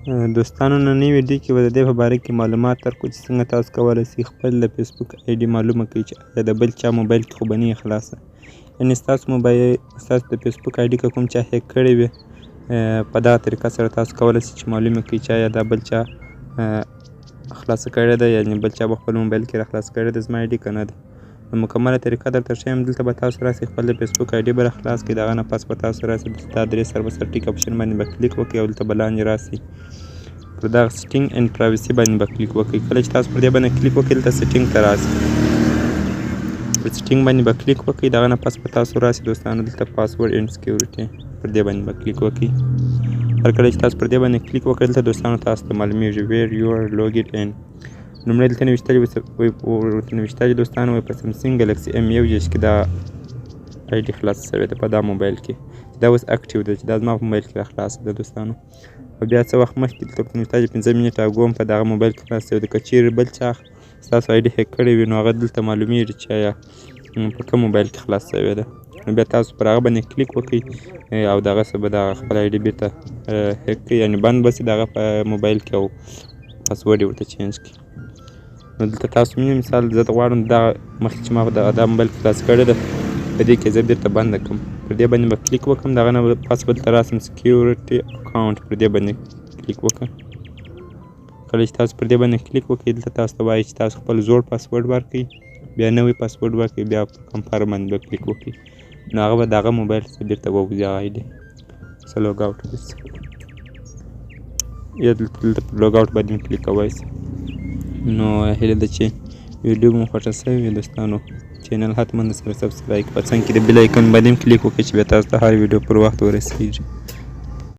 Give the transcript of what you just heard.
دوستانو نننۍ ویډیو کې به د دې په باره کې معلومات درکړو چې څنګه تاسو کولی شئ خپل د فیسبوک آی ډي معلومه کړئ چې آیا د بل چا موبایل کې خو به نه وي خلاصه. یعنې ستاسو د فیسبوک آی ډي که کوم چا هیک کړې وي په دغه طریقه سره تاسو کولی شئ چې معلومه کړئ چې آیا دا بل چا خلاصه کړې ده، یعنې بل چا په خپل موبایل کې راخلاصه کړې ده زما آی ډي که نه ده. نو مکمله طریقه درته ښیم. دلته به تاسو راسئ خپل د فیسبوک آی ډي به راخلاص کړئ. د هغه نه پس به تاسو راسئ دلته درې سر به سر ټیک اپشن باندې به کلیک وکړئ او دلته به لاندې راسئ پر دغه سیټینګ اینډ پرایوسي باندې به کلیک وکړئ. کله چې تاسو پر دې باندې کلیک وکړئ دلته سیټینګ ته راسئ. پر سیټینګ باندې به کلیک وکړئ. د هغه نه پس به تاسو راسئ دوستانو دلته پاسورډ اینډ سکیورټي پر دې باندې به کلیک وکړئ. هر کله چې تاسو پر دې باندې کلیک وکړئ دلته دوستانو تاسو ته معلومیږي ویر یو ار لوګډ ان. لومړی دلته نوشتلي دوستانو په سمسنګ ګلکسي ام یو جیش کې دا آی ډي خلاصه شوې ده په دا موبایل کې، دا اوس اکټیو ده چې دا زما په موبایل کې راخلاصه ده دوستانو. او بیا څه وخت مخکې دلته نوشتلي 15 منټه اګو هم په دغه موبایل کې خلاصه شوې ده. که چیرې بل چا ستاسو آی ډي هیک کړی وي نو هغه دلته معلومیږي چې آیا په کوم موبایل کې خلاصه شوې ده. نو بیا تاسو پر هغه باندې کلیک وکړئ او دغسې به دغه خپل آی ډي بېرته هیک کړئ، یعنې بند به شي د هغه په موبایل کې او پاسورډ یې ورته چینج کړئ. نو دلته تاسو مینه مثال زه غواړم دغه مخکې چې ما دا موبایل خلاص کړی ده په دې کې زه بېرته بنده کړم. پر دې باندې به کلیک وکړم. د هغه نه پس به دلته راسم سکیورټي اکاونټ پر دې باندې کلیک وکړم. کله چې تاسو پر دې باندې کلیک وکړئ دلته تاسو ته وایي چې تاسو خپل زوړ پاسورډ ورکړئ، بیا نوی پاسورډ ورکړئ، بیا په کمفرم باندې به کلیک وکړئ. نو هغه به د هغه موبایل څخه بېرته ووځي هغه آی ډي څه لوګ آوټ وشي یا دلته پر لوګ آوټ باندې کلیک کولی شئ. نو هیله ده چې ویډیو مو خوښه شوې وي دوستانو. چینل حتما سره سبسکرایب په څنګ کې د بیل آیکن باندې هم کلیک وکړئ چې بیا تاسو ته هر ویډیو پر وخت ورسیږي.